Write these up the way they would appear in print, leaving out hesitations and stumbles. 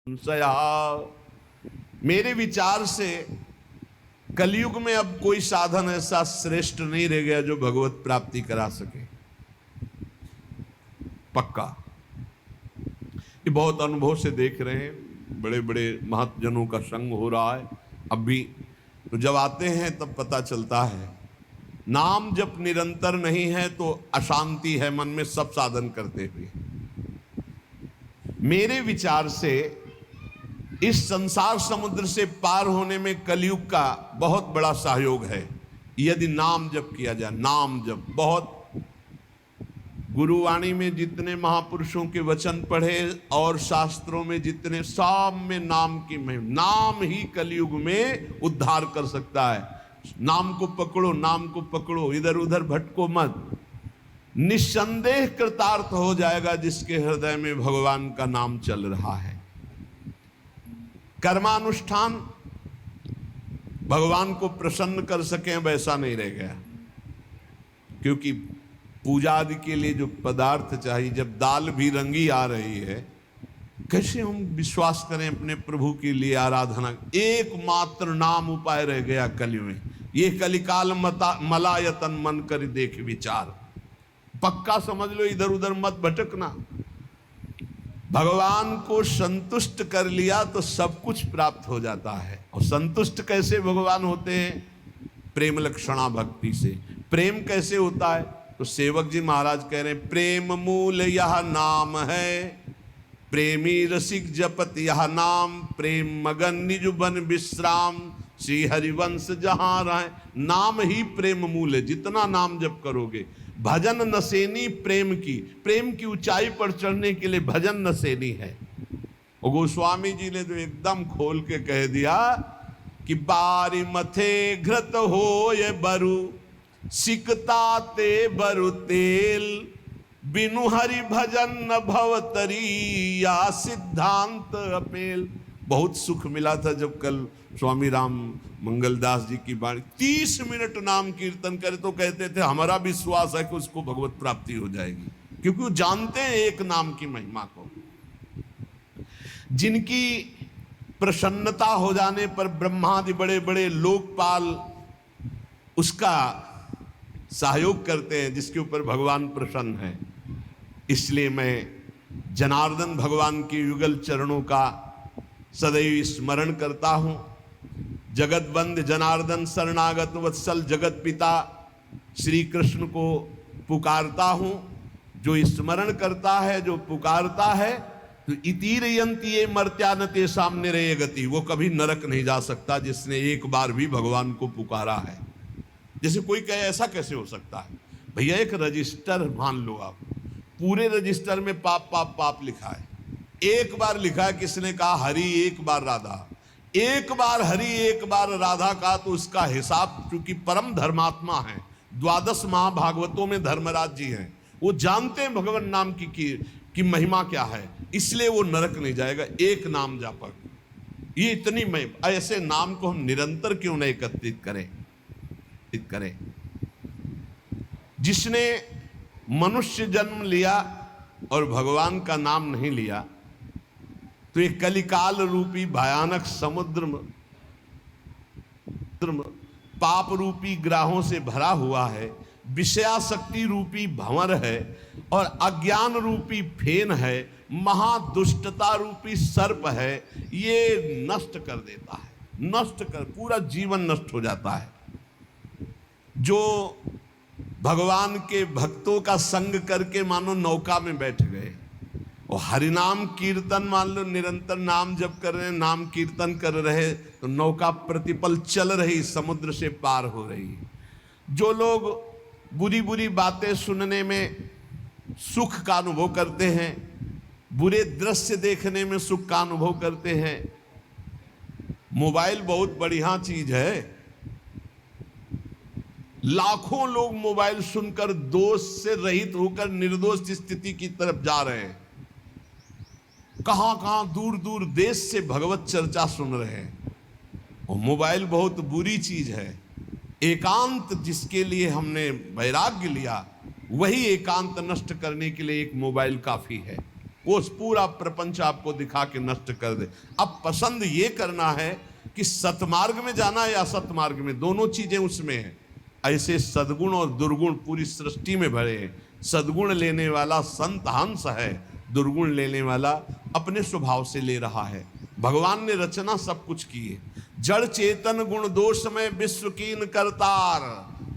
संशया। मेरे विचार से कलयुग में अब कोई साधन ऐसा श्रेष्ठ नहीं रह गया जो भगवत प्राप्ति करा सके। पक्का ये बहुत अनुभव से देख रहे हैं, बड़े बड़े महत्जनों का संग हो रहा है अब भी। तो जब आते हैं तब पता चलता है नाम जब निरंतर नहीं है तो अशांति है मन में, सब साधन करते हुए। मेरे विचार से इस संसार समुद्र से पार होने में कलयुग का बहुत बड़ा सहयोग है यदि नाम जप किया जाए। नाम जप बहुत, गुरुवाणी में जितने महापुरुषों के वचन पढ़े और शास्त्रों में जितने, सब में नाम की महिमा। नाम ही कलयुग में उद्धार कर सकता है। नाम को पकड़ो, नाम को पकड़ो, इधर उधर भटको मत। निस्संदेह कृतार्थ हो जाएगा जिसके हृदय में भगवान का नाम चल रहा है। कर्मानुष्ठान भगवान को प्रसन्न कर सके वैसा नहीं रह गया, क्योंकि पूजा आदि के लिए जो पदार्थ चाहिए, जब दाल भी रंगी आ रही है, कैसे हम विश्वास करें अपने प्रभु के लिए आराधना। एकमात्र नाम उपाय रह गया कलयुग में। ये कलिकाल मलायतन मन कर देख विचार। पक्का समझ लो, इधर उधर मत भटकना। भगवान को संतुष्ट कर लिया तो सब कुछ प्राप्त हो जाता है। और संतुष्ट कैसे भगवान होते हैं? प्रेम लक्षणा भक्ति से। प्रेम कैसे होता है? तो सेवक जी महाराज कह रहे हैं, प्रेम मूल यह नाम है, प्रेमी रसिक जपत यह नाम, प्रेम मगन निज बन विश्राम, श्री हरिवंश जहां रहे। नाम ही प्रेम मूल है। जितना नाम जप करोगे, भजन नसेनी प्रेम की, प्रेम की ऊंचाई पर चढ़ने के लिए भजन नसेनी है। और गोस्वामी जी ने तो एकदम खोल के कह दिया कि बारी मथे घृत हो ये बरु, सिकता ते बरु तेल, बिनु हरि भजन न भवतरी, या सिद्धांत अपेल। बहुत सुख मिला था जब कल स्वामी राम मंगलदास जी की बाणी 30 मिनट नाम कीर्तन करे तो कहते थे हमारा विश्वास है कि उसको भगवत प्राप्ति हो जाएगी, क्योंकि वो जानते हैं एक नाम की महिमा को। जिनकी प्रसन्नता हो जाने पर ब्रह्मादि बड़े बड़े लोकपाल उसका सहयोग करते हैं, जिसके ऊपर भगवान प्रसन्न है। इसलिए मैं जनार्दन भगवान के युगल चरणों का सदैव स्मरण करता हूं। जगत बंद जनार्दन शरणागत वत्सल जगत पिता श्री कृष्ण को पुकारता हूं। जो स्मरण करता है, जो पुकारता है, तो इतीरयंती ये मर्त्यानते सामने रहे गति, वो कभी नरक नहीं जा सकता जिसने एक बार भी भगवान को पुकारा है। जैसे कोई कहे ऐसा कैसे हो सकता है? भैया एक रजिस्टर मान लो आप, पूरे रजिस्टर में पाप पाप पाप लिखा है। एक बार लिखा है, किसने कहा हरि एक बार राधा, एक बार हरि एक बार राधा का, तो उसका हिसाब, चूंकि परम धर्मात्मा है, 12 महाभागवतों में धर्मराज जी हैं, वो जानते हैं भगवान नाम की महिमा क्या है, इसलिए वो नरक नहीं जाएगा। एक नाम जापक, ये इतनी महिमा। ऐसे नाम को हम निरंतर क्यों नहीं एकत्रित करें? जिसने मनुष्य जन्म लिया और भगवान का नाम नहीं लिया, तो ये कलिकाल रूपी भयानक समुद्र पाप रूपी ग्राहों से भरा हुआ है, विषयाशक्ति रूपी भंवर है, और अज्ञान रूपी फेन है, महादुष्टता रूपी सर्प है। ये नष्ट कर देता है, पूरा जीवन नष्ट हो जाता है। जो भगवान के भक्तों का संग करके मानो नौका में बैठ गए, और हरिनाम कीर्तन मान लो, निरंतर नाम जप कर रहे, नाम कीर्तन कर रहे, तो नौका प्रतिपल चल रही, समुद्र से पार हो रही। जो लोग बुरी बुरी बातें सुनने में सुख का अनुभव करते हैं, बुरे दृश्य देखने में सुख का अनुभव करते हैं। मोबाइल बहुत बढ़िया चीज है। लाखों लोग मोबाइल सुनकर दोष से रहित होकर निर्दोष स्थिति की तरफ जा रहे हैं। कहां कहां दूर दूर देश से भगवत चर्चा सुन रहे हैं। और मोबाइल बहुत बुरी चीज है। एकांत जिसके लिए हमने वैराग्य लिया, वही एकांत नष्ट करने के लिए एक मोबाइल काफी है। वो पूरा प्रपंच आपको दिखा के नष्ट कर दे। अब पसंद ये करना है कि सतमार्ग में जाना है या असत मार्ग में, दोनों चीजें उसमें है। ऐसे सद्गुण और दुर्गुण पूरी सृष्टि में भरे हैं। सद्गुण लेने वाला संत हंस है, दुर्गुण लेने वाला अपने स्वभाव से ले रहा है। भगवान ने रचना सब कुछ की है। जड़ चेतन गुण दोष में विश्व कीन करतार,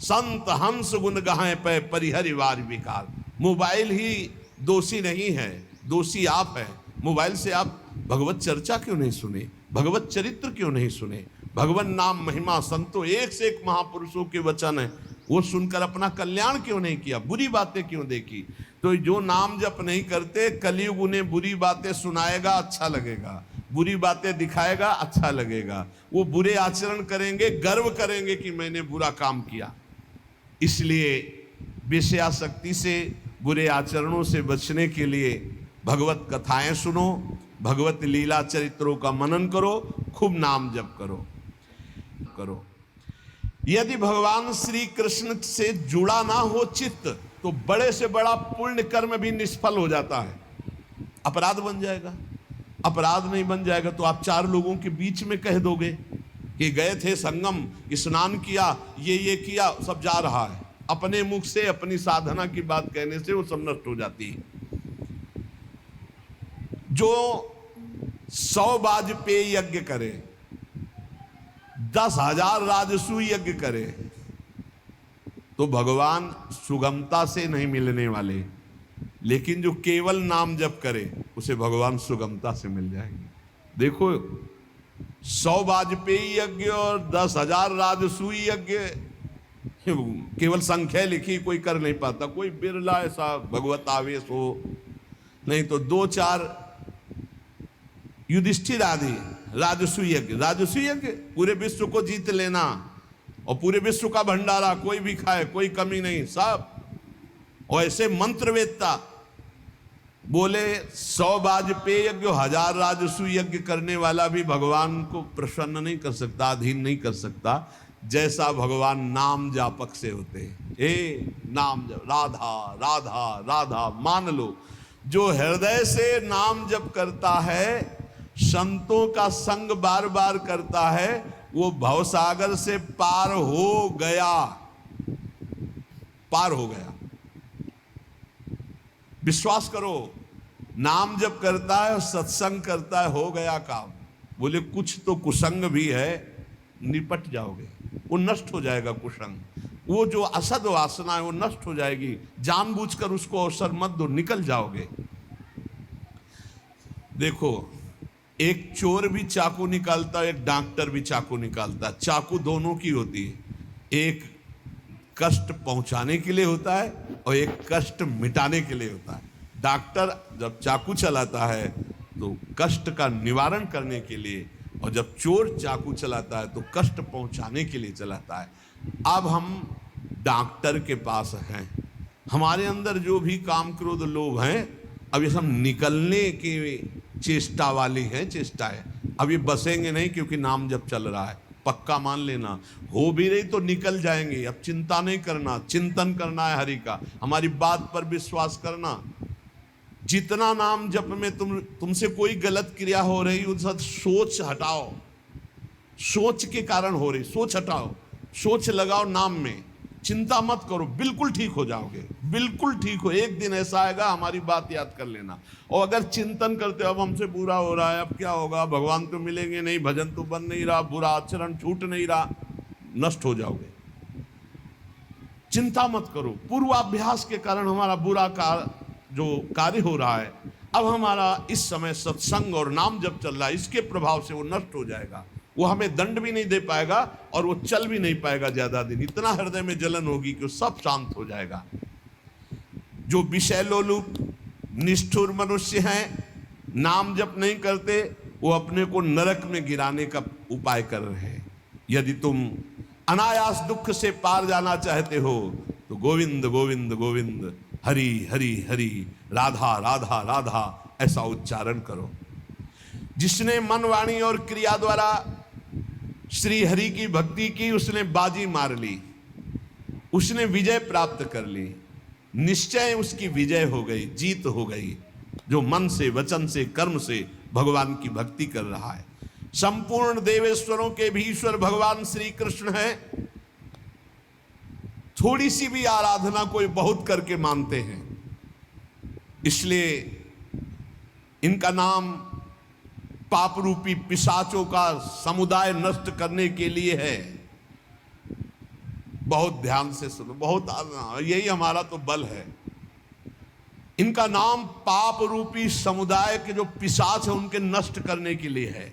संत हंस गुण गाहे पे परिहरिवार विकार। मोबाइल ही दोषी नहीं है, दोषी आप है। मोबाइल से आप भगवत चर्चा क्यों नहीं सुने, भगवत चरित्र क्यों नहीं सुने, भगवान नाम महिमा संतो एक से एक महापुरुषों के वचन है वो सुनकर अपना कल्याण क्यों नहीं किया, बुरी बातें क्यों देखी। तो जो नाम जप नहीं करते, कलयुग उन्हें बुरी बातें सुनाएगा, अच्छा लगेगा, बुरी बातें दिखाएगा, अच्छा लगेगा। वो बुरे आचरण करेंगे, गर्व करेंगे कि मैंने बुरा काम किया। इसलिए विषयासक्ति से, बुरे आचरणों से बचने के लिए भगवत कथाएं सुनो, भगवत लीला चरित्रों का मनन करो, खूब नाम जप करो। यदि भगवान श्री कृष्ण से जुड़ा ना हो चित्त, तो बड़े से बड़ा पुण्य कर्म भी निष्फल हो जाता है, अपराध बन जाएगा। अपराध नहीं बन जाएगा तो आप चार लोगों के बीच में कह दोगे कि गए थे संगम, स्नान किया, ये किया, सब जा रहा है। अपने मुख से अपनी साधना की बात कहने से वो सब नष्ट हो जाती है। जो 100 वाजपेयी यज्ञ करे, 10,000 राजसूय यज्ञ करे, तो भगवान सुगमता से नहीं मिलने वाले। लेकिन जो केवल नाम जप करे उसे भगवान सुगमता से मिल जाएंगे। देखो 100 वाजपेयी यज्ञ और 10,000 राजसूय यज्ञ, केवल संख्या लिखी, कोई कर नहीं पाता, कोई बिरला ऐसा भगवत आवेश हो, नहीं तो 2-4 युधिष्ठिर आदि राजसूय यज्ञ। राजसूय यज्ञ पूरे विश्व को जीत लेना और पूरे विश्व का भंडारा, कोई भी खाए, कोई कमी नहीं, सब। और ऐसे मंत्रवेत्ता बोले 100 वाजपेयी यज्ञ, 1000 राजसूय यज्ञ करने वाला भी भगवान को प्रसन्न नहीं कर सकता, अधीन नहीं कर सकता, जैसा भगवान नाम जापक से होते हैं। नाम जप, राधा राधा राधा, मान लो जो हृदय से नाम जप करता है, संतों का संग बार बार करता है, वो भवसागर से पार हो गया, पार हो गया। विश्वास करो, नाम जप करता है और सत्संग करता है, हो गया काम। बोले कुछ तो कुसंग भी है, निपट जाओगे, वो नष्ट हो जाएगा कुसंग। वो जो असद वासना है वो नष्ट हो जाएगी, जानबूझकर उसको अवसर मत दो, निकल जाओगे। देखो एक चोर भी चाकू निकालता है, एक डॉक्टर भी चाकू निकालता है। चाकू दोनों की होती है, एक कष्ट पहुंचाने के लिए होता है और एक कष्ट मिटाने के लिए होता है। डॉक्टर जब चाकू चलाता है तो कष्ट का निवारण करने के लिए, और जब चोर चाकू चलाता है तो कष्ट पहुंचाने के लिए चलाता है। अब हम डॉक्टर के पास हैं, हमारे अंदर जो भी काम क्रोध लोभ हैं, अब ये सब निकलने की चेष्टा वाली है, चेष्टा है। अब ये बसेंगे नहीं, क्योंकि नाम जब चल रहा है, पक्का मान लेना। हो भी रही तो निकल जाएंगे। अब चिंता नहीं करना, चिंतन करना है हरि का, हमारी बात पर विश्वास करना। जितना नाम जप में तुमसे कोई गलत क्रिया हो रही, उस सोच हटाओ, सोच के कारण हो रही, सोच हटाओ, सोच लगाओ नाम में, चिंता मत करो, बिल्कुल ठीक हो जाओगे, बिल्कुल ठीक हो। एक दिन ऐसा आएगा, हमारी बात याद कर लेना। और अगर चिंतन करते हो अब हमसे बुरा हो रहा है, अब क्या होगा, भगवान तो मिलेंगे नहीं, भजन तो बन नहीं रहा, बुरा आचरण छूट नहीं रहा, नष्ट हो जाओगे। चिंता मत करो, पूर्वाभ्यास के कारण हमारा बुरा जो कार्य हो रहा है, अब हमारा इस समय सत्संग और नाम जब चल रहा है, इसके प्रभाव से वो नष्ट हो जाएगा। वो हमें दंड भी नहीं दे पाएगा और वो चल भी नहीं पाएगा ज्यादा दिन। इतना हृदय में जलन होगी कि वो सब शांत हो जाएगा। जो विषय लोलुप निष्ठुर मनुष्य हैं, नाम जप नहीं करते, वो अपने को नरक में गिराने का उपाय कर रहे हैं। यदि तुम अनायास दुख से पार जाना चाहते हो तो गोविंद गोविंद गोविंद, हरि हरि हरि, राधा राधा राधा, ऐसा उच्चारण करो। जिसने मन वाणी और क्रिया द्वारा श्री हरि की भक्ति की, उसने बाजी मार ली, उसने विजय प्राप्त कर ली, निश्चय उसकी विजय हो गई, जीत हो गई। जो मन से, वचन से, कर्म से भगवान की भक्ति कर रहा है। संपूर्ण देवेश्वरों के भी ईश्वर भगवान श्री कृष्ण है। थोड़ी सी भी आराधना कोई बहुत करके मानते हैं, इसलिए इनका नाम पाप रूपी पिशाचों का समुदाय नष्ट करने के लिए है। बहुत ध्यान से सुनो, बहुत यही हमारा तो बल है। इनका नाम पाप रूपी समुदाय के जो पिशाच है उनके नष्ट करने के लिए है।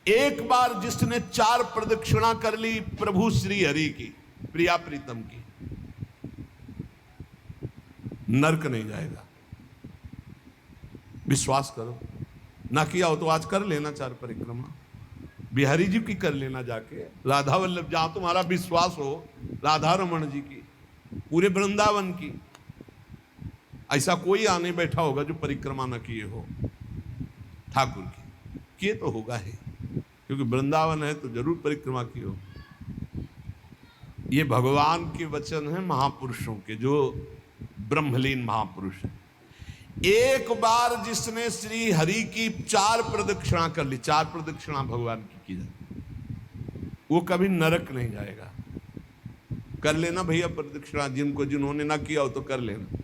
एक बार जिसने 4 प्रदक्षिणा कर ली प्रभु श्री हरि की, प्रिया प्रीतम की, नरक नहीं जाएगा। विश्वास करो, ना किया हो तो आज कर लेना 4 परिक्रमा, बिहारी जी की कर लेना जाके, राधा वल्लभ, जहां तुम्हारा विश्वास हो, राधा रमन जी की, पूरे वृंदावन की। ऐसा कोई आने बैठा होगा जो परिक्रमा न किए हो ठाकुर की, किए तो होगा ही, क्योंकि वृंदावन है तो जरूर परिक्रमा की हो। ये भगवान के वचन है महापुरुषों के, जो ब्रह्मलीन महापुरुष है। एक बार जिसने श्री हरि की 4 प्रदक्षिणा कर ली, 4 प्रदक्षिणा भगवान की जाती, वो कभी नरक नहीं जाएगा। कर लेना भैया प्रदक्षिणा, जिन्होंने ना किया हो तो कर लेना।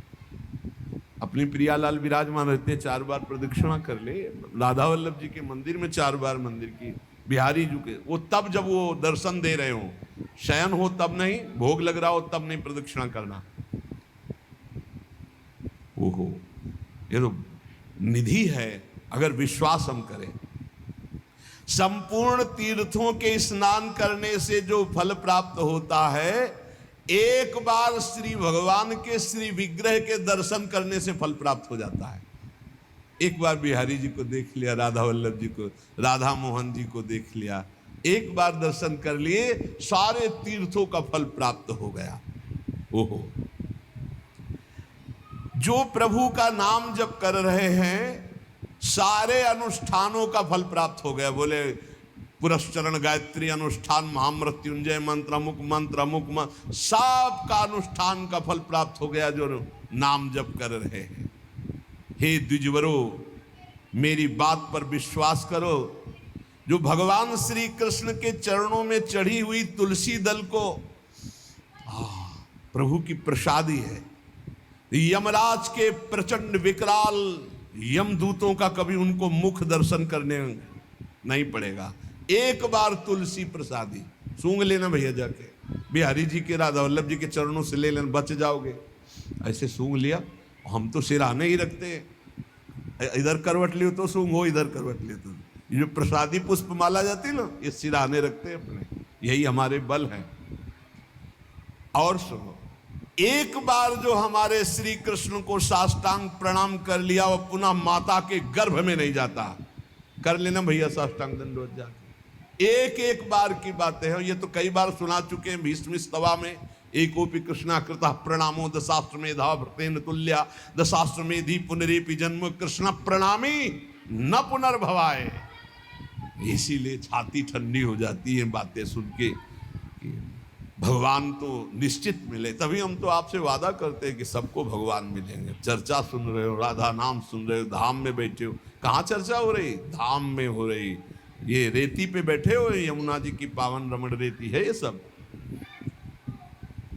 अपनी प्रियालाल विराजमान रहते 4 बार प्रदक्षिणा कर ले। राधा वल्लभ जी के मंदिर में 4 बार मंदिर की, बिहारी जी के, वो तब जब वो दर्शन दे रहे हो, शयन हो तब नहीं, भोग लग रहा हो तब नहीं प्रदक्षिणा करना। ओहो, ये तो निधि है अगर विश्वास हम करें। संपूर्ण तीर्थों के स्नान करने से जो फल प्राप्त होता है, एक बार श्री भगवान के श्री विग्रह के दर्शन करने से फल प्राप्त हो जाता है। एक बार बिहारी जी को देख लिया, राधा वल्लभ जी को, राधा मोहन जी को देख लिया, एक बार दर्शन कर लिए, सारे तीर्थों का फल प्राप्त हो गया। ओहो, जो प्रभु का नाम जप कर रहे हैं सारे अनुष्ठानों का फल प्राप्त हो गया। बोले पुरस्चरण गायत्री अनुष्ठान, महामृत्युंजय मंत्र, अमुक सब का अनुष्ठान का फल प्राप्त हो गया जो नाम जप कर रहे हैं। हे द्विजवरो, मेरी बात पर विश्वास करो। जो भगवान श्री कृष्ण के चरणों में चढ़ी हुई तुलसी दल को प्रभु की प्रसादी है। यमराज के प्रचंड विकराल यमदूतों का कभी उनको मुख दर्शन करने नहीं पड़ेगा। एक बार तुलसी प्रसादी सूंघ लेना भैया, जाके बिहारी जी के, राधा वल्लभ जी के चरणों से ले लेना, बच जाओगे। ऐसे सूंघ लिया, हम तो सिराने ही रखते हैं, इधर करवट लियो तो सूंघो, इधर करवट लियो तो। ये जो प्रसादी पुष्प माला जाती है ना, ये सिराने रखते हैं अपने, यही हमारे बल है। और सुनो, एक बार जो हमारे श्री कृष्ण को साष्टांग प्रणाम कर लिया, वो पुनः माता के गर्भ में नहीं जाता। कर लेना भैया साष्टांग दंडवत जाके, एक एक बार की बातें हैं। ये तो कई बार सुना चुके हैं भीष्म स्तवा में। एकोपि कृष्णाकृतः प्रणामो दशाश्वमेधा भृतेन तुल्या, दशाश्वमेधि पुनरेपि जन्म कृष्ण प्रणामी न पुनर्भवाय। इसीलिए छाती ठंडी हो जाती है बातें सुन के, भगवान तो निश्चित मिले। तभी हम तो आपसे वादा करते हैं कि सबको भगवान मिलेंगे। चर्चा सुन रहे हो, राधा नाम सुन रहे हो, धाम में बैठे हो। कहाँ चर्चा हो रही? धाम में हो रही। ये रेती पे बैठे हो, यमुना जी की पावन रमण रेती है ये सब।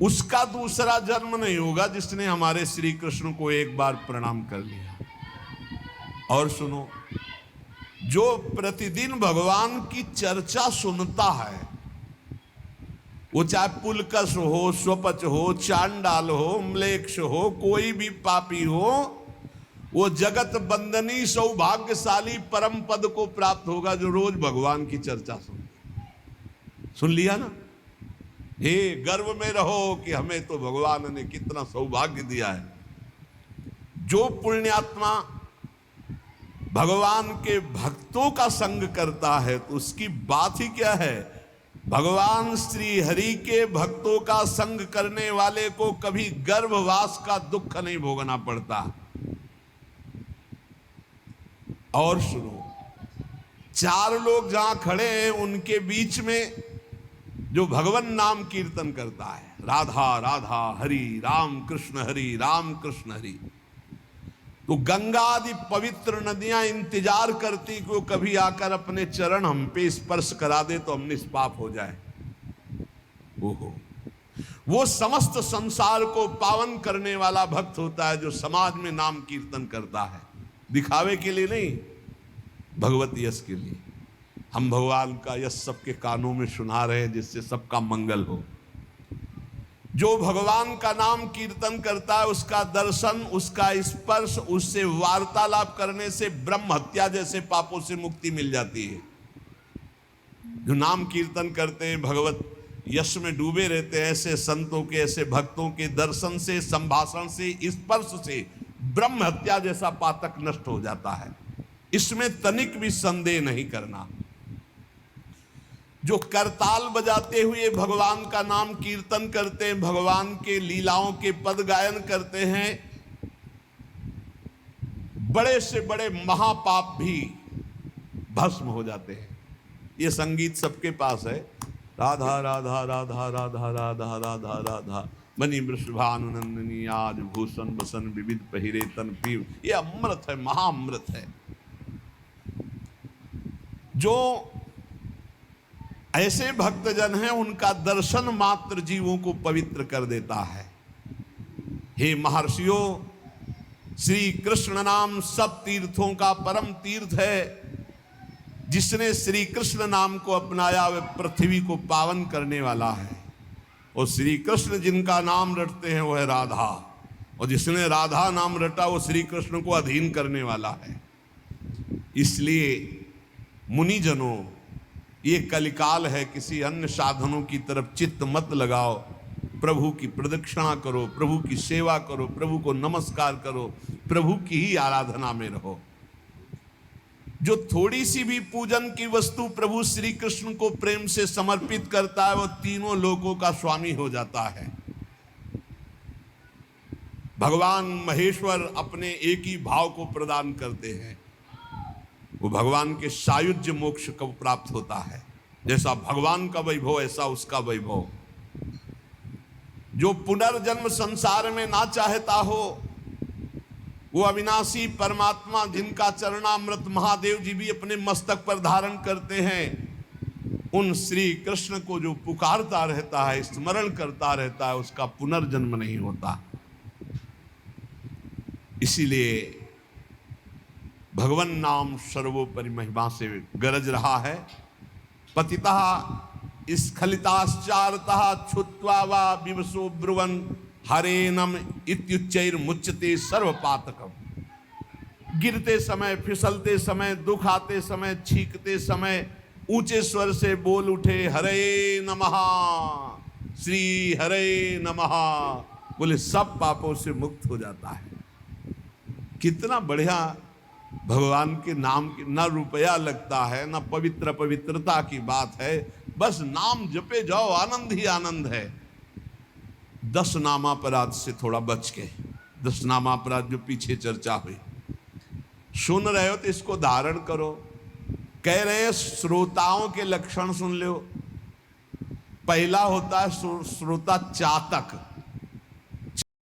उसका दूसरा जन्म नहीं होगा जिसने हमारे श्री कृष्ण को एक बार प्रणाम कर लिया। और सुनो, जो प्रतिदिन भगवान की चर्चा सुनता है, वो चाहे पुलकस हो, स्वपच हो, चांडाल हो, म्लेच्छ हो, कोई भी पापी हो, वो जगत बंदनी सौभाग्यशाली परम पद को प्राप्त होगा जो रोज भगवान की चर्चा सुन लिया ना। हे, गर्व में रहो कि हमें तो भगवान ने कितना सौभाग्य दिया है। जो पुण्यात्मा भगवान के भक्तों का संग करता है तो उसकी बात ही क्या है। भगवान श्री हरि के भक्तों का संग करने वाले को कभी गर्भवास का दुख नहीं भोगना पड़ता। और सुनो, 4 लोग जहां खड़े हैं उनके बीच में जो भगवान नाम कीर्तन करता है, राधा राधा हरि राम कृष्ण हरि राम कृष्ण हरि, वो गंगा आदि पवित्र नदियां इंतजार करती कि वो कभी आकर अपने चरण हम पे स्पर्श करा दे तो हम निष्पाप हो जाए। ओहो, वो समस्त संसार को पावन करने वाला भक्त होता है जो समाज में नाम कीर्तन करता है, दिखावे के लिए नहीं, भगवत यश के लिए। हम भगवान का यश सबके कानों में सुना रहे हैं जिससे सबका मंगल हो। जो भगवान का नाम कीर्तन करता है उसका दर्शन, उसका स्पर्श, उससे वार्तालाप करने से ब्रह्म हत्या जैसे पापों से मुक्ति मिल जाती है। जो नाम कीर्तन करते हैं, भगवत यश में डूबे रहते हैं, ऐसे संतों के, ऐसे भक्तों के दर्शन से, संभाषण से, स्पर्श से ब्रह्म हत्या जैसा पातक नष्ट हो जाता है। इसमें तनिक भी संदेह नहीं करना। जो करताल बजाते हुए भगवान का नाम कीर्तन करते हैं, भगवान के लीलाओं के पद गायन करते हैं, बड़े से बड़े महापाप भी भस्म हो जाते हैं। ये संगीत सबके पास है, राधा राधा राधा राधा राधा राधा राधा बनी वृषभानुनंदिनी आज भूषण बसन विविध पहिरे तन पीव। ये अमृत है, महाअमृत है। जो ऐसे भक्तजन हैं उनका दर्शन मात्र जीवों को पवित्र कर देता है। हे महर्षियों, श्री कृष्ण नाम सब तीर्थों का परम तीर्थ है। जिसने श्री कृष्ण नाम को अपनाया वह पृथ्वी को पावन करने वाला है। और श्री कृष्ण जिनका नाम रटते हैं वह है राधा, और जिसने राधा नाम रटा वो श्री कृष्ण को अधीन करने वाला है। इसलिए मुनिजनों, ये कलिकाल है, किसी अन्य साधनों की तरफ चित्त मत लगाओ। प्रभु की प्रदक्षिणा करो, प्रभु की सेवा करो, प्रभु को नमस्कार करो, प्रभु की ही आराधना में रहो। जो थोड़ी सी भी पूजन की वस्तु प्रभु श्री कृष्ण को प्रेम से समर्पित करता है वो तीनों लोकों का स्वामी हो जाता है। भगवान महेश्वर अपने एक ही भाव को प्रदान करते हैं, वो भगवान के सायुज्य मोक्ष को प्राप्त होता है। जैसा भगवान का वैभव ऐसा उसका वैभव। जो पुनर्जन्म संसार में ना चाहता हो, वो अविनाशी परमात्मा जिनका चरणामृत महादेव जी भी अपने मस्तक पर धारण करते हैं, उन श्री कृष्ण को जो पुकारता रहता है, स्मरण करता रहता है, उसका पुनर्जन्म नहीं होता। इसीलिए भगवन नाम सर्वोपरि महिमा से गरज रहा है। पतितः स्खलिताश्चारतः छुत्वा वा विवशो ब्रुवन् हरेनम इत्युच्चैर्मुच्यते सर्वपातकम्। गिरते समय, फिसलते समय, दुख आते समय, छींकते समय ऊंचे स्वर से बोल उठे हरे नमः, श्री हरे नमः, बोले सब पापों से मुक्त हो जाता है। कितना बढ़िया भगवान के नाम की ना रुपया लगता है, ना पवित्रता की बात है, बस नाम जपे जाओ, आनंद ही आनंद है। 10 नामापराध से थोड़ा बच के, 10 नामापराध जो पीछे चर्चा हुई, सुन रहे हो तो इसको धारण करो। कह रहे हैं श्रोताओं के लक्षण सुन लो। पहला होता है श्रोता चातक।